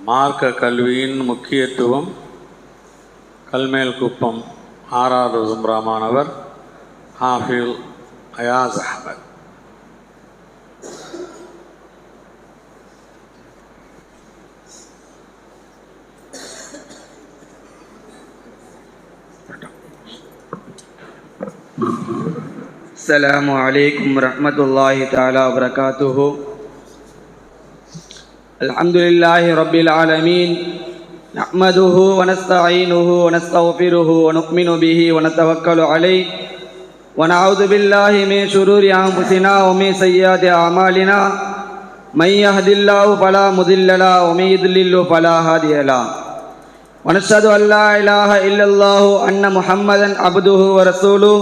மார்க்க கல்வியின் முக்கியத்துவம் கல்மேல்குப்பம் ஆறாவது உம்ரா மாணவர் ஹாஃபில் அயாஸ் அஹமத். السلام عليكم ورحمة الله تعالى وبركاته. الحمد لله رب العالمين، نحمده ونستعينه ونستغفره ونؤمن به ونتوكل عليه ونعوذ بالله من شرور أنفسنا ومن سيئات أعمالنا، من يهد الله فلا مضل له ومن يضلل فلا هادي له، ونشهد أن لا إله إلا الله أن محمدا عبده ورسوله.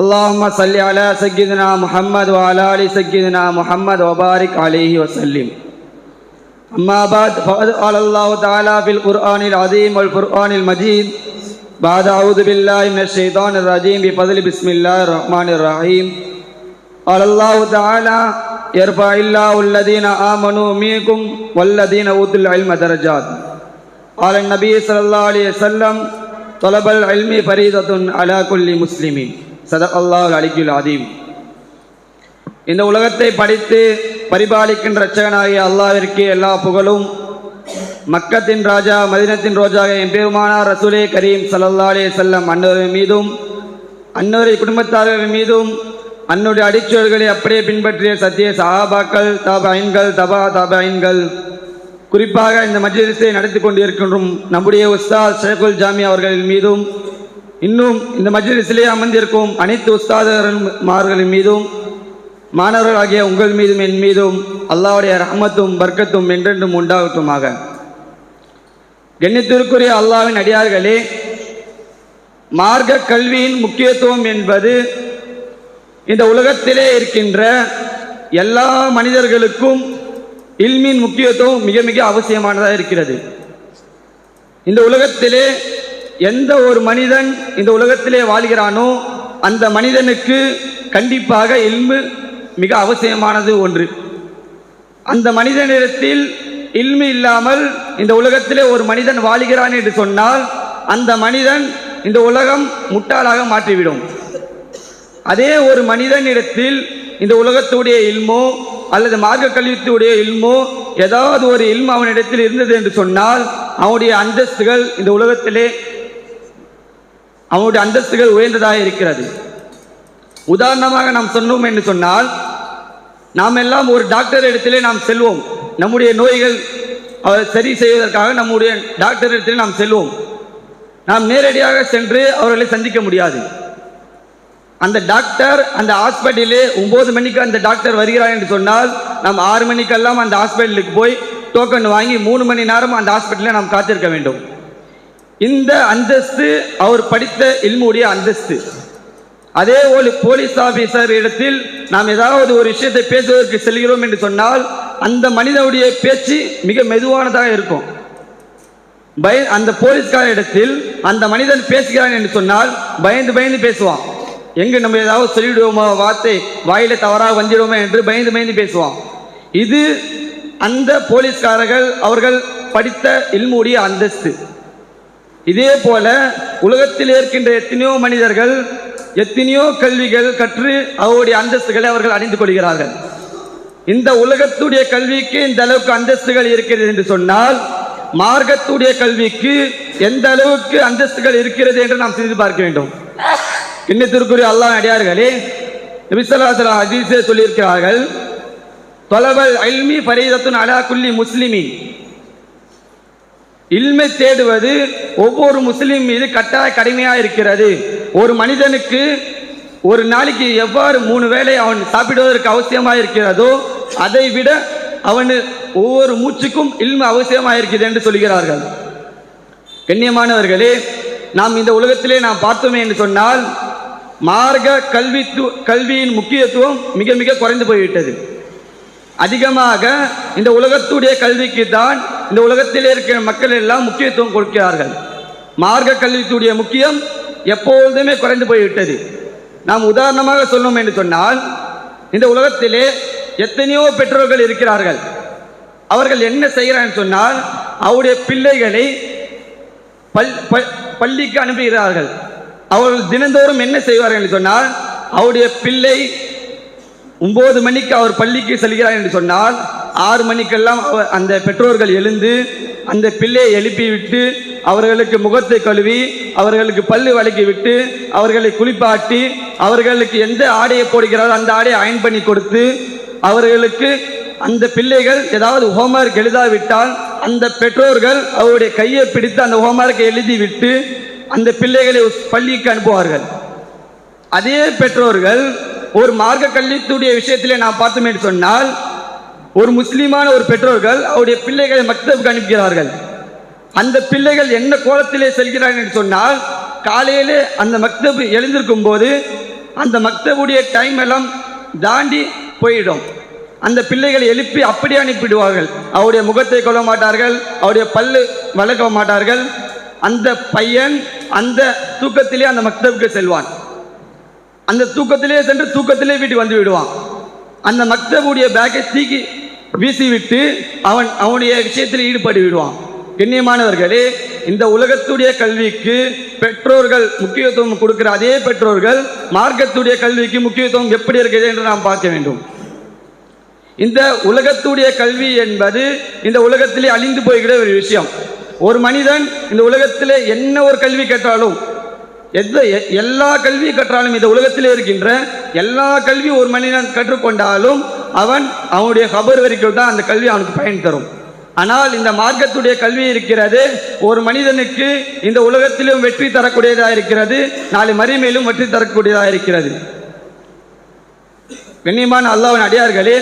اللهم صل على سيدنا محمد وعلى آل سيدنا محمد وبارك عليه وسلم. أما بعد، فقد قال الله تعالى في القرآن العظيم والفرقان المجيد بعد أعوذ بالله من الشيطان الرجيم بفضل بسم الله الرحمن الرحيم. قال الله تعالى: يرفع الله الذين آمنوا منكم والذين أوتوا العلم درجات. قال النبي صلى الله عليه وسلم: طلب العلم فريضة على كل مسلم. صدق الله العلي العظيم. இந்த உலகத்தை படைத்து பரிபாலிக்கின்ற இரட்சகனாகிய அல்லாஹ்விற்கு எல்லா புகழும். மக்கத்தின் ராஜா மதீனத்தின் ரோஜாக எம்பெருமானார் ரசூலே கரீம் ஸல்லல்லாஹு அலைஹி வஸல்லம் அன்னவர்கள் மீதும் அன்னவருடைய குடும்பத்தார்கள் மீதும் அன்னுடைய அடிச்சுவடுகளை அப்படியே பின்பற்றிய சத்திய சஹாபாக்கள், தாபைன்கள், தாபைன்கள், குறிப்பாக இந்த மஜ்லிஸை நடத்தி கொண்டிருக்கின்றோம் நம்முடைய உஸ்தாத் ஷேகுல் ஜாமி அவர்கள் மீதும், இன்னும் இந்த மஜ்லிஸிலே அமர்ந்திருக்கும் அனைத்து உஸ்தாதர்களின் மீதும், மாணவர்கள் ஆகிய உங்கள் மீதும் என் மீதும் அல்லாஹ்வுடைய ரஹ்மத்தும் பர்க்கத்தும் என்றென்றும் உண்டாகட்டுமாக. கண்ணியத்திற்குரிய அல்லாஹ்வின் அடியார்களே, மார்க்க கல்வியின் முக்கியத்துவம் என்பது இந்த உலகத்திலே இருக்கின்ற எல்லா மனிதர்களுக்கும் இல்மின் முக்கியத்துவம் மிக மிக அவசியமானதாக இருக்கிறது. இந்த உலகத்திலே எந்த ஒரு மனிதன் இந்த உலகத்திலே வாழ்கிறானோ அந்த மனிதனுக்கு கண்டிப்பாக இல்மு மிக அவசியமானது ஒன்று. அந்த மனிதனிடத்தில் இல்மு இல்லாமல் இந்த உலகத்திலே ஒரு மனிதன் வாழ்கிறான் என்று சொன்னால் அந்த மனிதன் இந்த உலகம் முட்டாளாக மாற்றிவிடும். அதே ஒரு மனிதனிடத்தில் இந்த உலகத்துடைய இல்மோ அல்லது மார்க்க கல்வித்துடைய இல்மோ ஏதாவது ஒரு இல்மு அவனிடத்தில் இருந்தது என்று சொன்னால் அவனுடைய அந்தஸ்துகள் இந்த உலகத்திலே அவனுடைய அந்தஸ்துகள் உயர்ந்ததாக இருக்கிறது. உதாரணமாக நாம் சொன்னோம் என்று சொன்னால், நாம் எல்லாம் ஒரு டாக்டர் இடத்திலே நாம் செல்வோம். நம்முடைய நோய்கள் சரி செய்வதற்காக நம்முடைய டாக்டர் இடத்திலே நாம் செல்வோம். நாம் நேரடியாக சென்று அவர்களை சந்திக்க முடியாது. அந்த டாக்டர் அந்த ஹாஸ்பிட்டலே 9 மணிக்கு அந்த டாக்டர் வருகிறார் என்று சொன்னால் நாம் 6 மணிக்கெல்லாம் அந்த ஹாஸ்பிட்டலுக்கு போய் டோக்கன் வாங்கி 3 மணி நேரம் அந்த ஹாஸ்பிட்டலில் நாம் காத்திருக்க வேண்டும். இந்த அந்தஸ்து அவர் படித்த இல்முடைய அந்தஸ்து. அதே ஒரு போலீஸ் ஆபீசர் இடத்தில் நாம் ஏதாவது ஒரு விஷயத்தை பேசுவதற்கு செல்கிறோம் என்று சொன்னால் அந்த மனிதனுடைய பேச்சு மிக மெதுவானதாக இருக்கும். அந்த போலீஸ்கார இடத்தில் அந்த மனிதன் பேசுகிறான் என்று சொன்னால் பயந்து பயந்து பேசுவான். எங்கு நம்ம ஏதாவது சொல்லிவிடுவோமோ, வார்த்தை வாயில தவறாக வந்துடுவோமோ என்று பயந்து பயந்து பேசுவான். இது அந்த போலீஸ்காரர்கள் அவர்கள் படித்த இல்முடைய அந்தஸ்து. இதே போல உலகத்தில் இருக்கின்ற எத்தனையோ மனிதர்கள் எத்தனையோ கல்விகள் கற்று அவருடைய அந்தஸ்துகளை அவர்கள் அறிந்து கொள்கிறார்கள். இந்த உலகத்துடைய கல்விக்கு இந்த அளவுக்கு அந்தஸ்துகள் இருக்கிறது என்று சொன்னால் மார்க்கத்துடைய கல்விக்கு எந்த அளவுக்கு அந்தஸ்துகள் இருக்கிறது என்று நாம் சிந்தித்து பார்க்க வேண்டும். இன்னத்திற்குரிய அல்லாஹ் அடியார்களே, நபி ஸல்லல்லாஹு அலைஹி வஸல்லம் ஹதீஸில் சொல்லியிருக்கிறார்கள், தொலபல் இல்மி ஃபரீதத்துன் அலா குல்லி முஸ்லிமின். இல்மை தேடுவது ஒவ்வொரு முஸ்லிம் மீது கட்டாய கடமையாக இருக்கிறது. ஒரு மனிதனுக்கு ஒரு நாளைக்கு எவ்வாறு 3 வேளை அவன் சாப்பிடுவதற்கு அவசியமாக இருக்கிறதோ அதை விட அவன் ஒவ்வொரு மூச்சுக்கும் இல்மு அவசியமாக இருக்கிறது என்று சொல்கிறார்கள். கண்ணியமானவர்களே, நாம் இந்த உலகத்திலே நாம் பார்த்தோமே என்று சொன்னால் மார்க்க கல்வியின் முக்கியத்துவம் மிக மிக குறைந்து போய்விட்டது. அதிகமாக இந்த உலகத்துடைய கல்விக்கு தான் இந்த உலகத்தில் இருக்கிற மக்கள் எல்லாம் முக்கியத்துவம் கொடுக்கிறார்கள். மார்க்க கல்வித்துடைய முக்கியம் எப்பொழுதுமே குறைந்து போய்விட்டது. நாம் உதாரணமாக சொன்னோம் என்று சொன்னால் இந்த உலகத்திலே எத்தனையோ பெற்றோர்கள் இருக்கிறார்கள். அவர்கள் என்ன செய்கிறான்னு சொன்னால் அவருடைய பிள்ளைகளை பள்ளிக்கு அனுப்புகிறார்கள். அவர்கள் தினந்தோறும் என்ன செய்வார்கள் என்று சொன்னால், அவருடைய பிள்ளை 9 மணிக்கு அவர் பள்ளிக்கு செல்கிறார் என்று சொன்னால் 6 மணிக்கெல்லாம் அந்த பெற்றோர்கள் எழுந்து அந்த பிள்ளையை எழுப்பிவிட்டு அவர்களுக்கு முகத்தை கழுவி அவர்களுக்கு பல்லு வளைக்கி விட்டு அவர்களை குளிப்பாட்டி அவர்களுக்கு எந்த ஆடையை போடுகிறாரோ அந்த ஆடையை அயன் பண்ணி கொடுத்து அவர்களுக்கு அந்த பிள்ளைகள் ஏதாவது ஹோம்ஒர்க் எழுதாவிட்டால் அந்த பெற்றோர்கள் அவருடைய கையை பிடித்து அந்த ஹோம்ஒர்க்கை எழுதிவிட்டு அந்த பிள்ளைகளை பள்ளிக்கு அனுப்புவார்கள். அதே பெற்றோர்கள் ஒரு மார்க்க கல்வித்துடைய விஷயத்திலே நாம் பார்த்தோம் என்று சொன்னால், ஒரு முஸ்லிமான ஒரு பெற்றோர்கள் அவருடைய பிள்ளைகளை மக்தபுக்கு அனுப்புகிறார்கள். அந்த பிள்ளைகள் என்ன கோலத்திலே செல்கிறார்கள் என்று சொன்னால், காலையிலே அந்த மக்தபு எழுந்திருக்கும் போது அந்த மக்தபுடைய டைம் எல்லாம் தாண்டி போயிடும். அந்த பிள்ளைகளை எழுப்பி அப்படியே அனுப்பிடுவார்கள். அவருடைய முகத்தை கொள்ள மாட்டார்கள், அவருடைய பல்லு வளர்க்க மாட்டார்கள். அந்த பையன் அந்த தூக்கத்திலே அந்த மக்தபுக்கு செல்வான். அந்த தூக்கத்திலே சென்று தூக்கத்திலே வீட்டுக்கு வந்து விடுவான். அந்த மக்தபுடைய பேக்கை தூக்கி வீசிவிட்டு அவனுடைய விஷயத்தில் ஈடுபட்டு விடுவான். கண்ணியமானவர்களே, இந்த உலகத்துடைய கல்விக்கு பெற்றோர்கள் முக்கியத்துவம் கொடுக்கிற அதே பெற்றோர்கள் மார்க்கத்துடைய கல்விக்கு முக்கியத்துவம் எப்படி இருக்குது என்று நாம் பார்க்க வேண்டும். இந்த உலகத்துடைய கல்வி என்பது இந்த உலகத்திலே அழிந்து போய்கிற ஒரு விஷயம். ஒரு மனிதன் இந்த உலகத்திலே என்ன ஒரு கல்வி கற்றாலும் எல்லா கல்வி கற்றாலும் இந்த உலகத்திலே இருக்கின்ற எல்லா கல்வி ஒரு மனிதன் கற்றுக்கொண்டாலும் அவனுடைய கபர் வரைக்கும் தான் அந்த கல்வி அவனுக்கு பயன் தரும். ஆனால் இந்த மார்க்கத்துடைய கல்வி இருக்கிறது ஒரு மனிதனுக்கு இந்த உலகத்திலும் வெற்றி தரக்கூடியதாக இருக்கிறது, நாளை மறுமையிலும் வெற்றி தரக்கூடியதாக இருக்கிறது. கண்ணியமான அல்லாஹ்வின் அடியார்களே,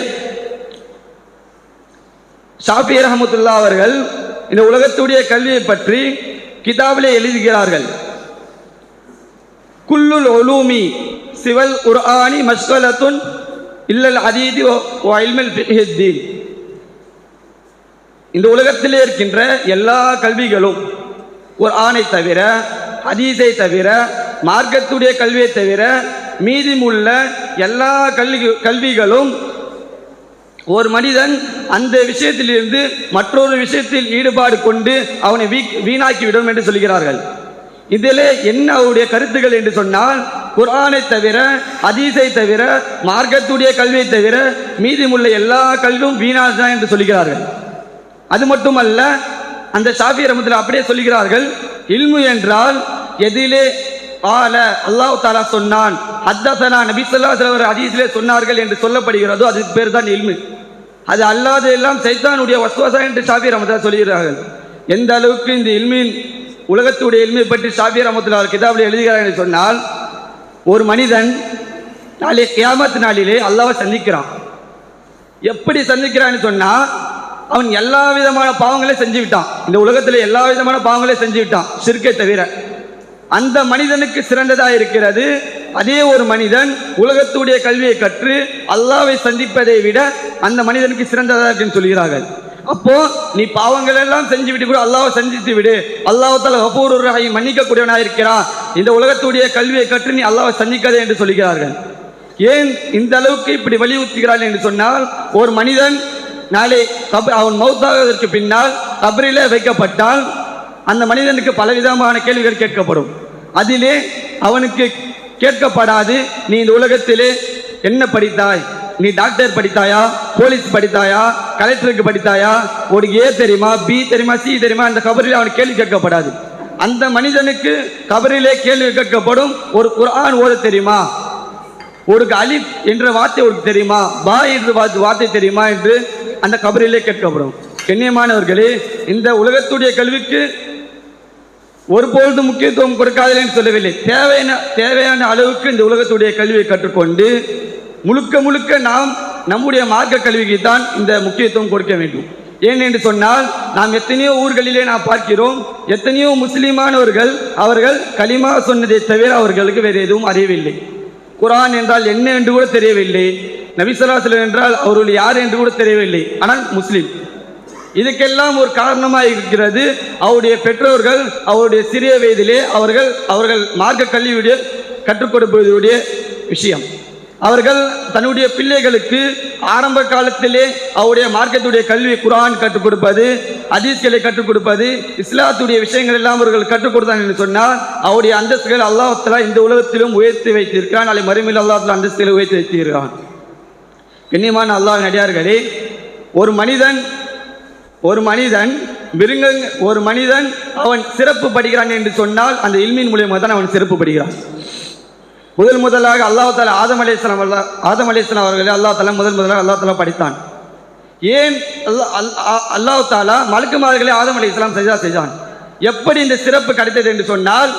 ஷாஃபி ரஹ்மத்துல்லாஹ் அவர்கள் இந்த உலகத்துடைய கல்வியை பற்றி கிதாபிலே எழுதுகிறார்கள். குல்லுல் உலூமி சிவல் குர்ஆனி மஸ்கலத்துன் இல்லல் ஹதீதி வ இல்முல் ஃபிக்ஹித்தீன். இந்த உலகத்திலே இருக்கின்ற எல்லா கல்விகளும் குர்ஆனை தவிர, ஹதீஸை தவிர, மார்க்கத்துடைய கல்வியை தவிர மீதமுள்ள எல்லா கல்விகளும் ஒரு மனிதன் அந்த விஷயத்திலிருந்து மற்றொரு விஷயத்தில் ஈடுபாடு கொண்டு அவனை வீணாக்கிவிடும் என்று சொல்கிறார்கள். இதிலே என்ன அவருடைய கருத்துக்கள் என்று சொன்னால், குர்ஆனை தவிர, ஹதீஸை தவிர, மார்க்கத்துடைய கல்வியை தவிர மீதமுள்ள எல்லா கல்வியும் வீணாதான் என்று சொல்கிறார்கள். அது மட்டுமல்ல, அந்த ஷாஃபி ரஹ்மத்துல்லாஹ் அப்படியே சொல்கிறார்கள், இல்மு என்றால் எதிலே அல்லாஹ் தஆலா சொன்னான், ஹத்தஸனா நபி ஸல்லல்லாஹு அலைஹி வஸல்லம் ஹதீஸிலே சொன்னார்கள் என்று சொல்லப்படுகிறதோ அதுக்கு பேர் தான் இல்மு. அது அல்லாத எல்லாம் சைத்தானுடைய வஸ்வசா என்று ஷாஃபி ரஹ்மத்துல்லாஹ் சொல்கிறார்கள். எந்த அளவுக்கு இந்த இல்மின் உலகத்துடைய இல்மை பற்றி ஷாஃபி ரஹ்மத்துல்லாஹ் கிதாபில் எழுதுகிறார் என்று சொன்னால், ஒரு மனிதன் நாளை கியாமத் நாளிலே அல்லாஹ்வை சந்திக்கிறான். எப்படி சந்திக்கிறான்னு சொன்னா, அவன் எல்லா விதமான பாவங்களையும் செஞ்சு விட்டான். இந்த உலகத்தில் எல்லா விதமான பாவங்களையும் செஞ்சு விட்டான், ஷிர்க்கை தவிர. அந்த மனிதனுக்கு சிறந்ததாக இருக்கிறது அதே ஒரு மனிதன் உலகத்துடைய கல்வியை கற்று அல்லாஹ்வை சந்திப்பதை விட அந்த மனிதனுக்கு சிறந்ததாக இருக்குன்னு சொல்கிறார்கள். அப்போ நீ பாவங்கள் எல்லாம் செஞ்சு விட்டு கூட அல்லாஹ்வை சந்தித்து விடு, அல்லாஹ் தஆலா கஃபூருர் ரஹீம், மன்னிக்கக்கூடியவனாக இருக்கிறான், இந்த உலகத்துடைய கல்வியை கற்று நீ அல்லாஹ்வை சந்திக்காதே என்று சொல்கிறார்கள். ஏன் இந்த அளவுக்கு இப்படி வலியுறுத்துகிறார்கள் என்று சொன்னால், ஒரு மனிதன் நாளை அவன் மௌத்தாவதற்கு பின்னால் கபரிலே வைக்கப்பட்டால் அந்த மனிதனுக்கு பலவிதமான கேள்விகள் கேட்கப்படும். அதிலே அவனுக்கு கேட்கப்படாது, நீ இந்த உலகத்திலே என்ன படித்தாய், நீ டாக்டர் படித்தாயா, போலீஸ் படித்தாயா, கலெக்டருக்கு படித்தாயா, உனக்கு ஏ தெரியுமா, பி தெரியுமா, சி தெரியுமா, அந்த கபரிலே அவனுக்கு கேள்வி கேட்கப்படாது. அந்த மனிதனுக்கு கபரிலே கேள்வி கேட்கப்படும், ஒரு குர்ஆன் ஓத தெரியுமா, ஒரு அலிஃப் என்ற வார்த்தை உனக்கு தெரியுமா, பா என்ற வார்த்தை தெரியுமா என்று அந்த கபரிலே கேட்கப்படும். கண்ணியமானவர்களே, இந்த உலகத்துடைய கல்விக்கு ஒருபொழுது முக்கியத்துவம் கொடுக்காதே என்று சொல்லவில்லை. தேவையான அளவுக்கு இந்த உலகத்துடைய கல்வியை கற்றுக்கொண்டு முழுக்க நாம் நம்முடைய மார்க்க கல்விக்கு தான் இந்த முக்கியத்துவம் கொடுக்க வேண்டும். ஏன் என்று சொன்னால், நாம் எத்தனையோ ஊர்களிலே நாம் பார்க்கிறோம், எத்தனையோ முஸ்லிமானவர்கள் அவர்கள் கலிமா சொன்னதை தவிர அவர்களுக்கு வேறு எதுவும் அறியவில்லை. குர்ஆன் என்றால் என்ன என்று கூட தெரியவில்லை, நபி ஸல்லல்லாஹு அலைஹி வஸல்லம் என்றால் அவர்கள் யார் என்று கூட தெரியவில்லை, ஆனால் முஸ்லிம். இதுக்கெல்லாம் ஒரு காரணமாக இருக்கிறது அவருடைய பெற்றோர்கள் அவருடைய சிறிய வயதிலே அவர்கள் மார்க்க கல்வியுடைய கற்றுக் கொடுப்பதுடைய விஷயம். அவர்கள் தன்னுடைய பிள்ளைகளுக்கு ஆரம்ப காலத்திலே அவருடைய மார்க்கத்துடைய கல்வி குர்ஆன் கற்றுக் கொடுப்பது, ஹதீஸ்களை கற்றுக் கொடுப்பது, இஸ்லாத்துடைய விஷயங்கள் எல்லாம் அவர்கள் கற்றுக் கொடுத்தாங்க என்று சொன்னால் அவருடைய அந்தஸ்துகள் அல்லாஹ் தஆலா இந்த உலகத்திலும் உயர்த்தி வைத்திருக்கிறான். நாளை மறுமையில் அல்லாஹ் தஆலா அந்தஸ்துகளை உயர்த்தி வைத்திருக்கிறான். கண்ணியமான அல்லாஹ்வின் அடியார்களே, ஒரு மனிதன் அவன் சிறப்பு படுகிறான் என்று சொன்னால் அந்த இல்மின் மூலியமாக தான் அவன் சிறப்பு படுகிறான். முதலாக அல்லாஹ் தஆலா ஆதம் அலைஹிஸ்ஸலாம் அவர்களை அல்லாஹ் தஆலா முதலாக அல்லாஹ் தஆலா படைத்தான். ஏன் அல்லாஹ் தஆலா மலக்குமார்களை ஆதம் அலைஹிஸ்ஸலாம் சஜ்தா செய்தான்? எப்படி இந்த சிறப்பு கிடைத்தது என்று சொன்னால்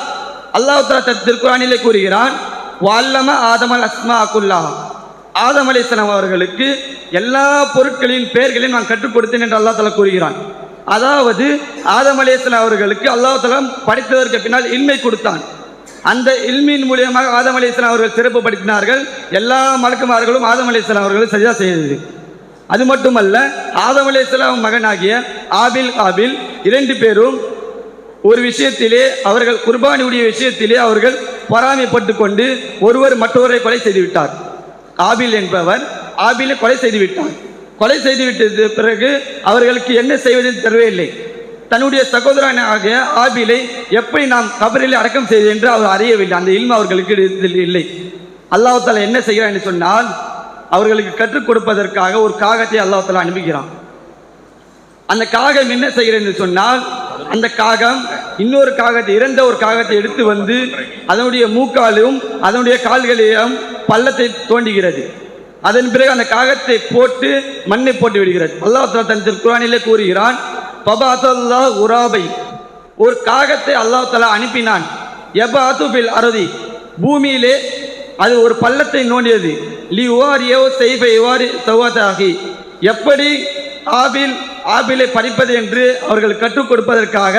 அல்லாஹ் தஆலா திருக்குர்ஆனிலே கூறுகிறான், வல்லம ஆதமல் அஸ்மா குல்லாஹ். ஆதம் அலைஹிஸ்ஸலாம் அவர்களுக்கு எல்லா பொருட்களின் பெயர்களையும் நான் கற்றுக் கொடுத்தேன் என்று அல்லாஹ் தஆலா கூறுகிறான். அதாவது ஆதம் அலைஹிஸ்ஸலாம் அவர்களுக்கு அல்லாஹ் தஆலா படைத்ததற்கு பின்னால் இல்மை கொடுத்தான். அந்த இல்மின் மூலியமாக ஆதம் அலைஹிஸ்ஸலாம் அவர்கள் சிறப்பு படுத்தினார்கள். எல்லா மலக்குமார்களும் ஆதம் அலைஹிஸ்ஸலாம் அவர்களை சஜ்தா செய்தது. அது மட்டுமல்ல, ஆதம் அலைஹிஸ்ஸலாம் மகனாகிய ஆபில் இரண்டு பேரும் ஒரு விஷயத்திலே அவர்கள் குர்பானியுடைய விஷயத்திலே அவர்கள் பொறாமைப்பட்டு கொண்டு ஒருவர் மற்றவரை கொலை செய்து விட்டார். ஆபில் என்பவர் ஆபிலை கொலை செய்து விட்டார். கொலை செய்து விட்டது பிறகு அவர்களுக்கு என்ன செய்வதை தெரியவில்லை. தன்னுடைய சகோதரனாகிய ஆபிலை எப்படி நாம் கபரில் அடக்கம் செய்வது என்று அவர் அறியவில்லை. அந்த இல்மு அவர்களுக்கு இல்லை. அல்லாஹ் தஆலா என்ன செய்கிறான் என்று சொன்னால் அவர்களுக்கு கற்றுக் கொடுப்பதற்காக ஒரு காகத்தை அல்லாஹ் தஆலா அனுப்புகிறான். அந்த காகம் என்ன செய்கிறது என்று சொன்னால் அந்த காகம் இன்னொரு காகத்தை, இறந்த ஒரு காகத்தை எடுத்து வந்து அதனுடைய மூக்காலும் அதனுடைய கால்களையும் பள்ளத்தை தோண்டுகிறது. அதன் பிறகு அந்த காகத்தை போட்டு மண்ணை போட்டு விடுகிறது. அல்லாஹ் தஆலா தன் திருக்குர்ஆனிலே கூறுகிறான், பபாத்தல்லாஹ் உராபை, ஒரு காகத்தை அல்லாஹ் தஆலா அனுப்பினான். யபாது பில் அர்தி, பூமியிலே அது ஒரு பள்ளத்தை நோண்டியது. லி உவாரியோ செய்ஃப இவாரி சவாதாகி, எப்படி ஆபிலை படிப்பது என்று அவர்கள் கற்றுக் கொடுப்பதற்காக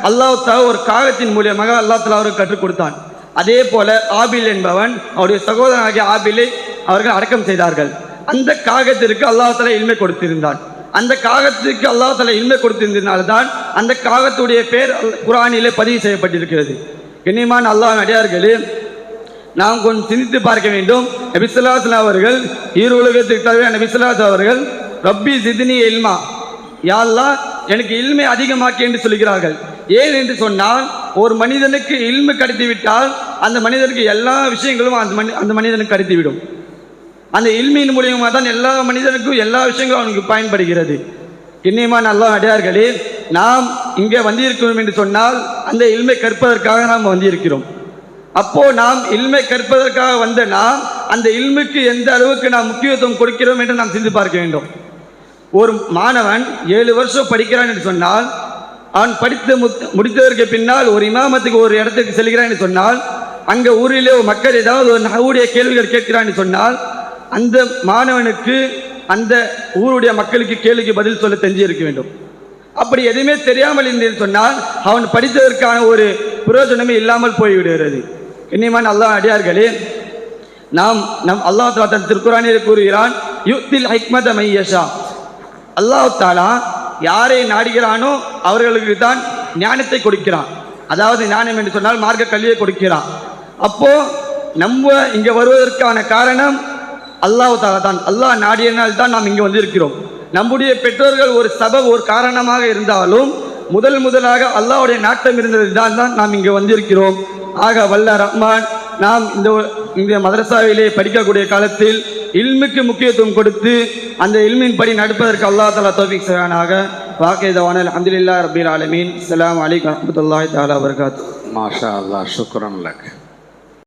அல்லாஹ் தஆலா ஒரு காகத்தின் மூலியமாக அல்லாஹ் தஆலா அவருக்கு கற்றுக் கொடுத்தான். அதே போல ஆபில் என்பவன் அவருடைய சகோதரனாகிய ஆபிலை அவர்கள் அடக்கம் செய்தார்கள். அந்த காகத்திற்கு அல்லாஹ் தஆலா இல்மை கொடுத்திருந்தான். அந்த காகத்துக்கு அல்லாஹ் தஆலா இல்மை கொடுத்திருந்ததினால்தான் அந்த காகத்துடைய பெயர் குர்ஆனிலே பதிவு செய்யப்பட்டிருக்கிறது. கண்ணியமான அல்லாஹ்வின் அடியார்களே, நாம் கொஞ்சம் சிந்தித்து பார்க்க வேண்டும். நபி ஸல்லல்லாஹு அலைஹி வஸல்லம் அவர்கள் உலகத்துக்கு தவிர நபி ஸல்லல்லாஹு அலைஹி அவர்கள் ரப்பி ஜித்னி இல்மா, யா அல்லாஹ் எனக்கு இல்மை அதிகமாக்கி என்று சொல்கிறார்கள். ஏன் என்று சொன்னால் ஒரு மனிதனுக்கு இல்மு கிடைத்து விட்டால் அந்த மனிதனுக்கு எல்லா விஷயங்களும் அந்த மனிதனுக்கு கிடைத்துவிடும். அந்த இல்மின் மூலியமாக தான் எல்லா மனிதனுக்கும் எல்லா விஷயங்களும் அவனுக்கு பயன்படுகிறது. கண்ணியமான அல்லாஹ் அடியார்களே, நாம் இங்கே வந்திருக்கிறோம் என்று சொன்னால் அந்த இல்மை கற்பதற்காக நாம் வந்திருக்கிறோம். அப்போ நாம் இல்மை கற்பதற்காக வந்த நாம் அந்த இல்முக்கு எந்த அளவுக்கு நாம் முக்கியத்துவம் கொடுக்கிறோம் என்று நாம் சிந்தித்து பார்க்க வேண்டும். ஒரு மாணவன் 7 வருஷம் படிக்கிறான் என்று சொன்னால் அவன் படித்து முடித்ததற்கு பின்னால் ஒரு இமாமத்துக்கு ஒரு இடத்துக்கு செல்கிறான் என்று சொன்னால் அங்கே ஊரிலே மக்கள் ஏதாவது ஒரு நஹ்வுடைய கேள்விகள் கேட்கிறான் என்று சொன்னால் அந்த மாணவனுக்கு அந்த ஊருடைய மக்களுக்கு கேள்விக்கு பதில் சொல்ல தெரிஞ்சு இருக்க வேண்டும். அப்படி எதுவுமே தெரியாமல் என்று சொன்னால் அவன் படித்ததற்கான ஒரு பிரயோஜனமே இல்லாமல் போய்விடுகிறது. கண்ணியமான அல்லாஹ் அடியார்களே, நாம் அல்லாஹ் தஆலா தன் திருக்குர்ஆனிலே கூறுகிறான், யுத்தில் ஹிக்மத மையஷா, அல்லாஹ் தஆலா யாரை நாடுகிறானோ அவர்களுக்கு தான் ஞானத்தை கொடுக்கிறான். அதாவது ஞானம் என்று சொன்னால் மார்க்க கல்வியை கொடுக்கிறான். அப்போ நம்ம இங்க வருவதற்கான காரணம் அல்லாஹ் தஆலா தான். அல்லாஹ் நாடியனால் தான் நாம் இங்கே வந்திருக்கிறோம். நம்முடைய பெற்றோர்கள் ஒரு ஒரு காரணமாக இருந்தாலும் முதலாக அல்லாஹ்வுடைய நாட்டம் இருந்தது தான் நாம் இங்கே வந்திருக்கிறோம். ஆக வல்ல ரஹ்மான் நாம் இந்த மதரசாவிலே படிக்கக்கூடிய காலத்தில் இல்முக்கு முக்கியத்துவம் கொடுத்து அந்த இல்மின் படி நடப்பதற்கு அல்லாஹ் தஆலா தௌஃபீக் செய்வானாக. வாகிதவான அல்ஹம்துலில்லாஹி ரப்பில் ஆலமீன். அஸ்ஸலாமு அலைக்கும் வரஹ்மத்துல்லாஹி தஆலா வபரகாத்துஹு. மாஷா அல்லாஹ், ஷுக்ரன் லக்.